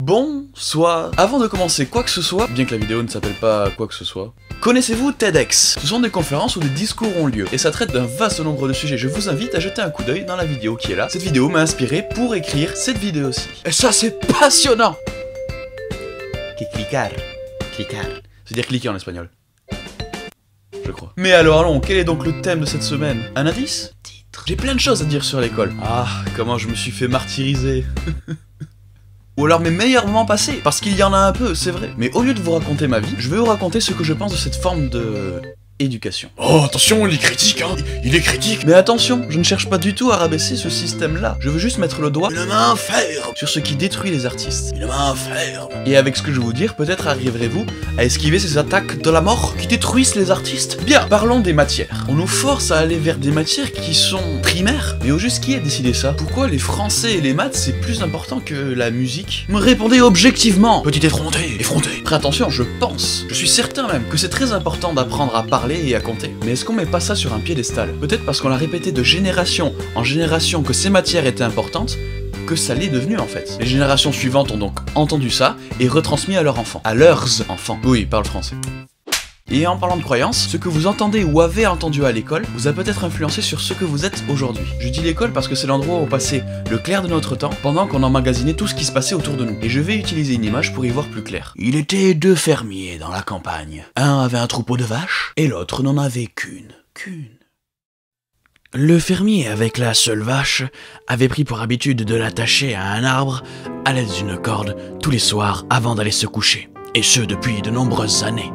Bonsoir. Avant de commencer quoi que ce soit, bien que la vidéo ne s'appelle pas quoi que ce soit, connaissez-vous TEDx? Ce sont des conférences où des discours ont lieu, et ça traite d'un vaste nombre de sujets. Je vous invite à jeter un coup d'œil dans la vidéo qui est là. Cette vidéo m'a inspiré pour écrire cette vidéo-ci. Et ça, c'est passionnant! Clicar. C'est-à-dire cliquer en espagnol. Je crois. Mais alors allons, quel est donc le thème de cette semaine? Un indice? Titre. J'ai plein de choses à dire sur l'école. Ah, comment je me suis fait martyriser. Ou alors mes meilleurs moments passés, parce qu'il y en a un peu, c'est vrai. Mais au lieu de vous raconter ma vie, je vais vous raconter ce que je pense de cette forme de... éducation. Oh, attention, il est critique, hein. Il est critique. Mais attention, je ne cherche pas du tout à rabaisser ce système-là. Je veux juste mettre le doigt, une main ferme, sur ce qui détruit les artistes. Une main ferme. Et avec ce que je vais vous dire, peut-être arriverez-vous à esquiver ces attaques de la mort qui détruisent les artistes. Bien, parlons des matières. On nous force à aller vers des matières qui sont primaires. Mais au juste, qui a décidé ça? Pourquoi les français et les maths, c'est plus important que la musique? Me répondez objectivement. Petit effronté. Très attention, je pense, je suis certain même, que c'est très important d'apprendre à parler et à compter. Mais est-ce qu'on met pas ça sur un piédestal? Peut-être parce qu'on l'a répété de génération en génération que ces matières étaient importantes, que ça l'est devenu en fait. Les générations suivantes ont donc entendu ça et retransmis à leurs enfants. À leurs enfants. Oui, ils parlent français. Et en parlant de croyances, ce que vous entendez ou avez entendu à l'école vous a peut-être influencé sur ce que vous êtes aujourd'hui. Je dis l'école parce que c'est l'endroit où on passait le clair de notre temps pendant qu'on emmagasinait tout ce qui se passait autour de nous. Et je vais utiliser une image pour y voir plus clair. Il était deux fermiers dans la campagne. Un avait un troupeau de vaches et l'autre n'en avait qu'une. Le fermier avec la seule vache avait pris pour habitude de l'attacher à un arbre à l'aide d'une corde tous les soirs avant d'aller se coucher. Et ce depuis de nombreuses années.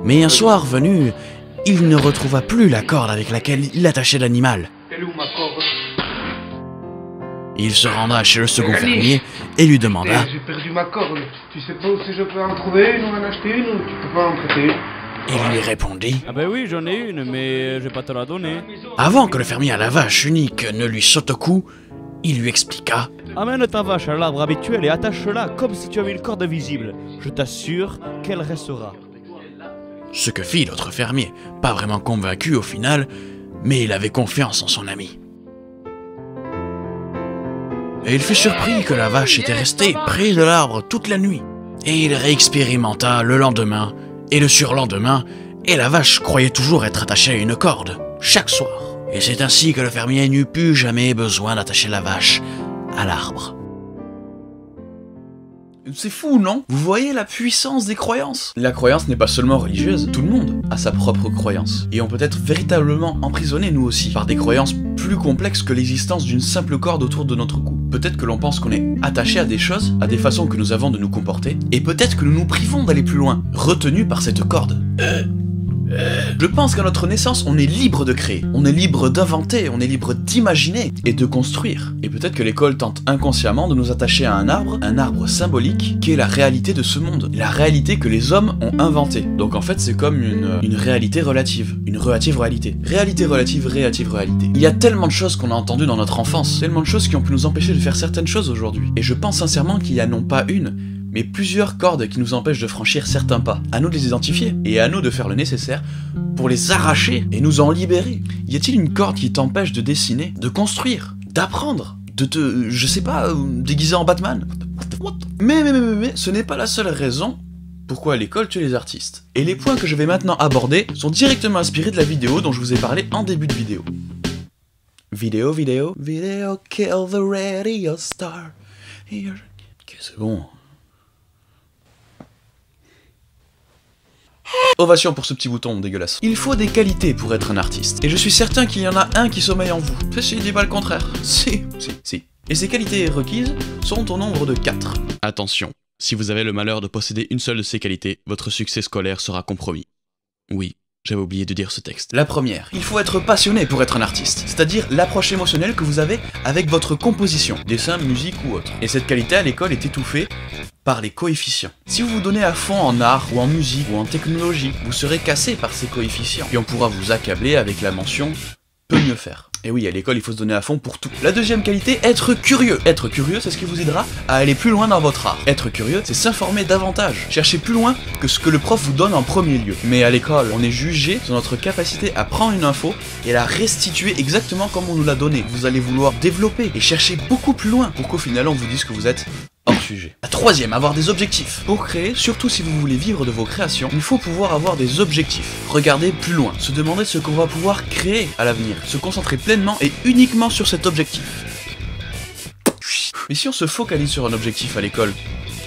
Mais un soir venu, il ne retrouva plus la corde avec laquelle il attachait l'animal. Il se rendra chez le second fermier et lui demanda: J'ai perdu ma corde, tu sais pas où si je peux en trouver une ou en acheter une ou tu peux pas en prêter une? Il lui répondit: Ah ben oui, j'en ai une, mais je vais pas te la donner. Avant que le fermier à la vache unique ne lui saute au cou, il lui expliqua: Amène ta vache à l'arbre habituel et attache-la comme si tu avais une corde invisible. Je t'assure qu'elle restera. Ce que fit l'autre fermier, pas vraiment convaincu au final, mais il avait confiance en son ami. Et il fut surpris que la vache était restée près de l'arbre toute la nuit. Et il réexpérimenta le lendemain et le surlendemain, et la vache croyait toujours être attachée à une corde, chaque soir. Et c'est ainsi que le fermier n'eut plus jamais besoin d'attacher la vache à l'arbre. C'est fou, non? Vous voyez la puissance des croyances? La croyance n'est pas seulement religieuse, tout le monde a sa propre croyance. Et on peut être véritablement emprisonné, nous aussi, par des croyances plus complexes que l'existence d'une simple corde autour de notre cou. Peut-être que l'on pense qu'on est attaché à des choses, à des façons que nous avons de nous comporter, et peut-être que nous nous privons d'aller plus loin, retenus par cette corde. Je pense qu'à notre naissance, on est libre de créer, on est libre d'inventer, on est libre d'imaginer et de construire. Et peut-être que l'école tente inconsciemment de nous attacher à un arbre symbolique, qui est la réalité de ce monde, la réalité que les hommes ont inventée. Donc en fait, c'est comme une réalité relative, une relative réalité. Réalité relative, réalité. Il y a tellement de choses qu'on a entendues dans notre enfance, tellement de choses qui ont pu nous empêcher de faire certaines choses aujourd'hui. Et je pense sincèrement qu'il y a non pas une, mais plusieurs cordes qui nous empêchent de franchir certains pas. À nous de les identifier, et à nous de faire le nécessaire pour les arracher et nous en libérer. Y a-t-il une corde qui t'empêche de dessiner, de construire, d'apprendre, de te, je sais pas, déguiser en Batman? Mais ce n'est pas la seule raison pourquoi l'école tue les artistes. Et les points que je vais maintenant aborder sont directement inspirés de la vidéo dont je vous ai parlé en début de vidéo. Vidéo kill the radio star. Ok, c'est bon. Ovation pour ce petit bouton dégueulasse. Il faut des qualités pour être un artiste. Et je suis certain qu'il y en a un qui sommeille en vous. Ceci dit pas le contraire. Si. Et ces qualités requises sont au nombre de 4. Attention, si vous avez le malheur de posséder une seule de ces qualités, votre succès scolaire sera compromis. Oui, j'avais oublié de dire ce texte. La première, il faut être passionné pour être un artiste. C'est-à-dire l'approche émotionnelle que vous avez avec votre composition, dessin, musique ou autre. Et cette qualité à l'école est étouffée par les coefficients. Si vous vous donnez à fond en art ou en musique ou en technologie, vous serez cassé par ces coefficients. Et on pourra vous accabler avec la mention « peut mieux faire ». Et oui, à l'école, il faut se donner à fond pour tout. La deuxième qualité, être curieux. Être curieux, c'est ce qui vous aidera à aller plus loin dans votre art. Être curieux, c'est s'informer davantage. Chercher plus loin que ce que le prof vous donne en premier lieu. Mais à l'école, on est jugé sur notre capacité à prendre une info et à la restituer exactement comme on nous l'a donnée. Vous allez vouloir développer et chercher beaucoup plus loin pour qu'au final, on vous dise que vous êtes hors sujet. La troisième, avoir des objectifs. Pour créer, surtout si vous voulez vivre de vos créations, il faut pouvoir avoir des objectifs. Regarder plus loin, se demander ce qu'on va pouvoir créer à l'avenir, se concentrer pleinement et uniquement sur cet objectif. Mais si on se focalise sur un objectif à l'école,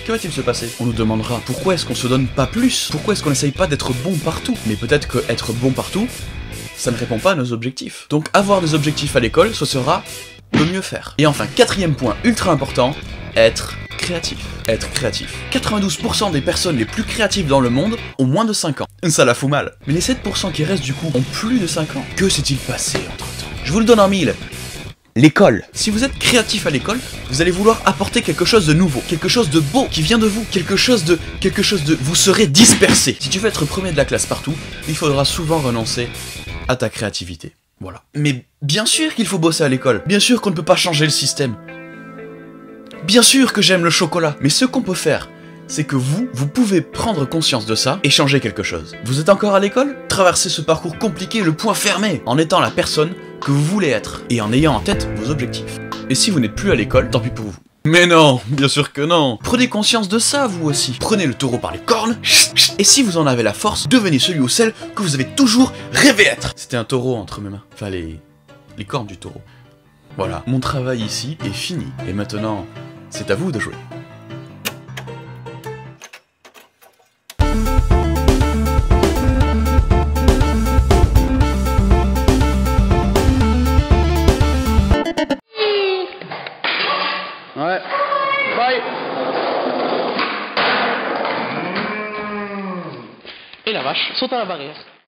que va-t-il se passer? On nous demandera pourquoi est-ce qu'on se donne pas plus? Pourquoi est-ce qu'on n'essaye pas d'être bon partout? Mais peut-être que être bon partout, ça ne répond pas à nos objectifs. Donc avoir des objectifs à l'école, ce sera de mieux faire. Et enfin, quatrième point ultra important, être créatif. Être créatif. 92% des personnes les plus créatives dans le monde ont moins de 5 ans. Ça la fout mal. Mais les 7% qui restent du coup ont plus de 5 ans. Que s'est-il passé entre temps? Je vous le donne en mille. L'école. Si vous êtes créatif à l'école, vous allez vouloir apporter quelque chose de nouveau, quelque chose de beau qui vient de vous, quelque chose de... Vous serez dispersé. Si tu veux être premier de la classe partout, il faudra souvent renoncer à ta créativité. Voilà. Mais bien sûr qu'il faut bosser à l'école. Bien sûr qu'on ne peut pas changer le système. Bien sûr que j'aime le chocolat. Mais ce qu'on peut faire, c'est que vous pouvez prendre conscience de ça et changer quelque chose. Vous êtes encore à l'école? Traversez ce parcours compliqué le poing fermé, en étant la personne que vous voulez être, et en ayant en tête vos objectifs. Et si vous n'êtes plus à l'école, tant pis pour vous. Mais non, bien sûr que non. Prenez conscience de ça, vous aussi. Prenez le taureau par les cornes, et si vous en avez la force, devenez celui ou celle que vous avez toujours rêvé être. C'était un taureau entre mes mains. Enfin, les cornes du taureau. Voilà, mon travail ici est fini. Et maintenant, c'est à vous de jouer. Ouais. Bye. Et la vache saute à la barrière.